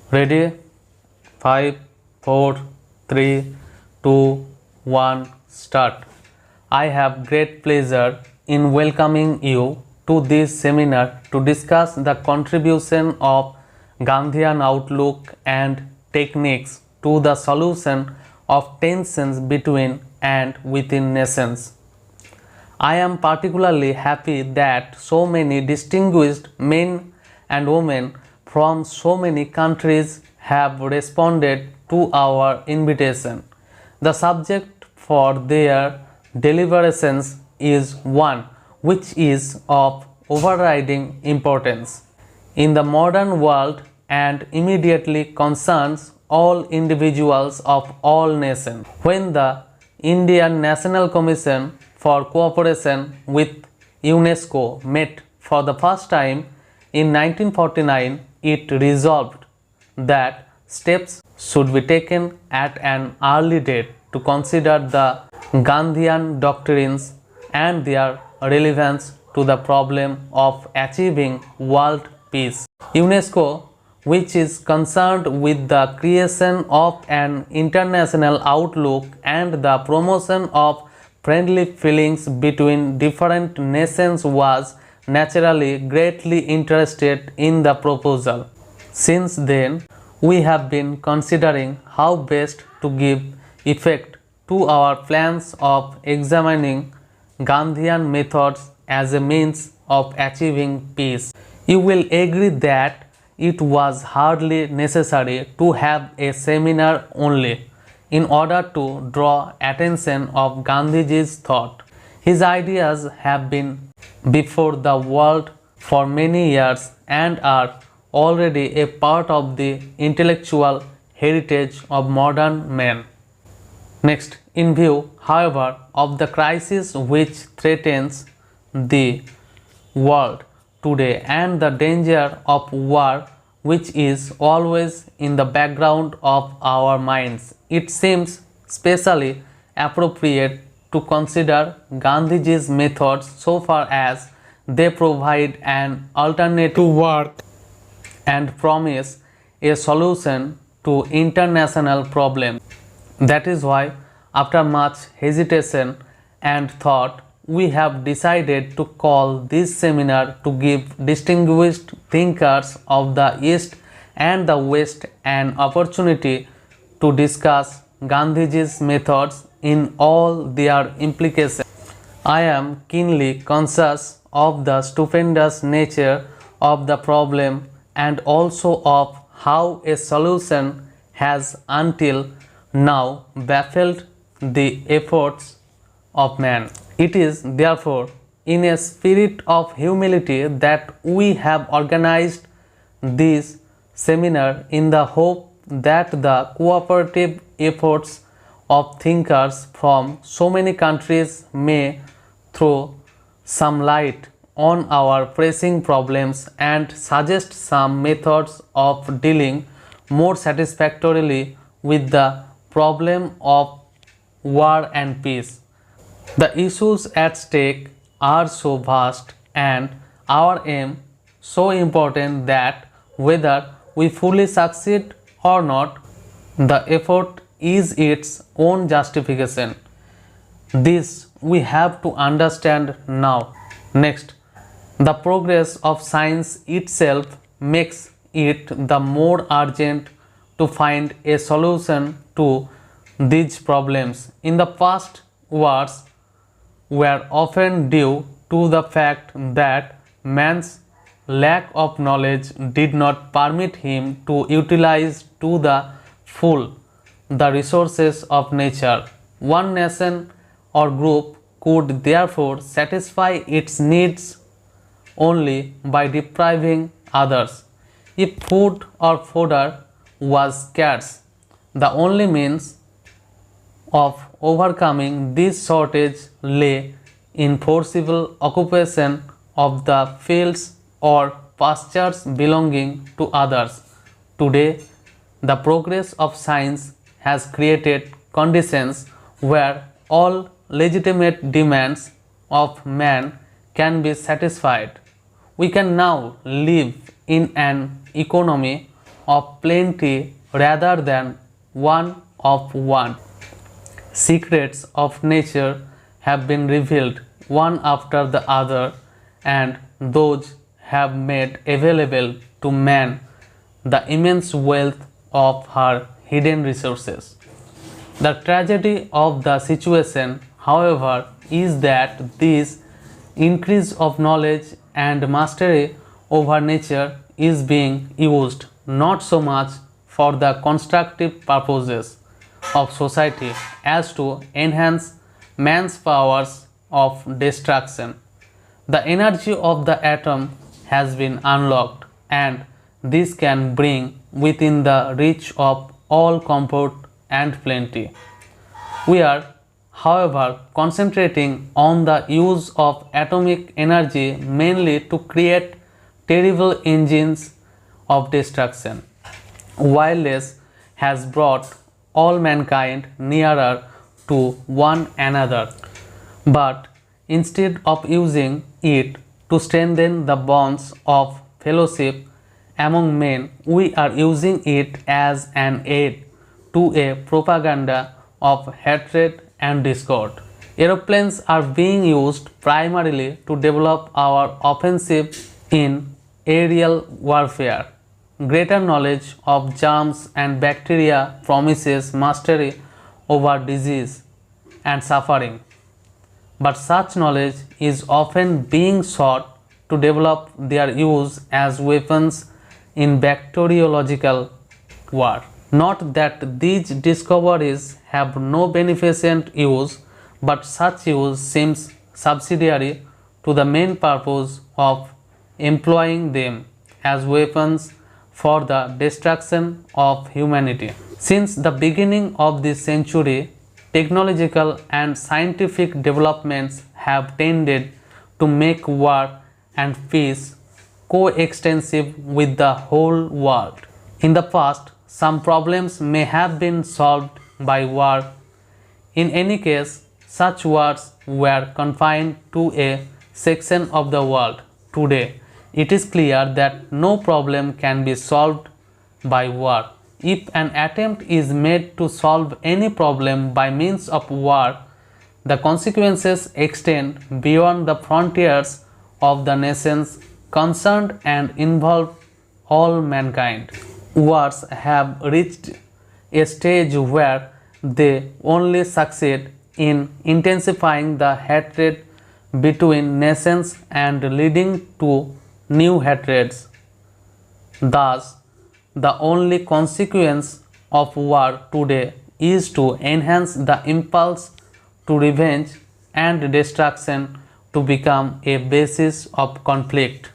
Ready? 5, 4, 3, 2, 1, start. I have great pleasure in welcoming you to this seminar to discuss the contribution of Gandhian outlook and techniques to the solution of tensions between and within nations. I am particularly happy that so many distinguished men and women from so many countries have responded to our invitation. The subject for their deliberations is one which is of overriding importance in the modern world and immediately concerns all individuals of all nations. When the Indian National Commission for Cooperation with UNESCO met for the first time in 1949, it resolved that steps should be taken at an early date to consider the Gandhian doctrines and their relevance to the problem of achieving world peace. UNESCO, which is concerned with the creation of an international outlook and the promotion of friendly feelings between different nations, was naturally greatly interested in the proposal. Since then, we have been considering how best to give effect to our plans of examining Gandhian methods as a means of achieving peace. You will agree that it was hardly necessary to have a seminar only in order to draw attention of Gandhiji's thought. His ideas have been before the world for many years and are already a part of the intellectual heritage of modern man. Next, in view, however, of the crisis which threatens the world today and the danger of war which is always in the background of our minds, it seems specially appropriate to consider Gandhiji's methods so far as they provide an alternative to war and promise a solution to international problems. That is why, after much hesitation and thought, we have decided to call this seminar to give distinguished thinkers of the East and the West an opportunity to discuss Gandhiji's methods in all their implications. I am keenly conscious of the stupendous nature of the problem and also of how a solution has until now baffled the efforts of man. It is therefore in a spirit of humility that we have organized this seminar in the hope that the cooperative efforts of thinkers from so many countries may throw some light on our pressing problems and suggest some methods of dealing more satisfactorily with the problem of war and peace. The issues at stake are so vast and our aim so important that whether we fully succeed or not, the effort is its own justification. This we have to understand now. Next, the progress of science itself makes it the more urgent to find a solution to these problems. In the past, wars were often due to the fact that man's lack of knowledge did not permit him to utilize to the full the resources of nature. One nation or group could therefore satisfy its needs only by depriving others. If food or fodder was scarce, the only means of overcoming this shortage lay in forcible occupation of the fields or pastures belonging to others. Today, the progress of science has created conditions where all legitimate demands of man can be satisfied. We can now live in an economy of plenty rather than one of want. Secrets of nature have been revealed one after the other, and those have made available to man the immense wealth of her hidden resources. The tragedy of the situation, however, is that this increase of knowledge and mastery over nature is being used not so much for the constructive purposes of society as to enhance man's powers of destruction. The energy of the atom has been unlocked, and this can bring within the reach of all comfort and plenty. We are, however, concentrating on the use of atomic energy mainly to create terrible engines of destruction. Wireless has brought all mankind nearer to one another, but instead of using it to strengthen the bonds of fellowship among men, we are using it as an aid to a propaganda of hatred and discord. Aeroplanes are being used primarily to develop our offensive in aerial warfare. Greater knowledge of germs and bacteria promises mastery over disease and suffering. But such knowledge is often being sought to develop their use as weapons in bacteriological war. Not that these discoveries have no beneficent use, but such use seems subsidiary to the main purpose of employing them as weapons for the destruction of humanity. Since the beginning of this century, technological and scientific developments have tended to make war and peace coextensive with the whole world. In the past, some problems may have been solved by war. In any case, such wars were confined to a section of the world. Today, it is clear that no problem can be solved by war. If an attempt is made to solve any problem by means of war, the consequences extend beyond the frontiers of the nations concerned and involve all mankind. Wars have reached a stage where they only succeed in intensifying the hatred between nations and leading to new hatreds. Thus, the only consequence of war today is to enhance the impulse to revenge and destruction to become a basis of conflict.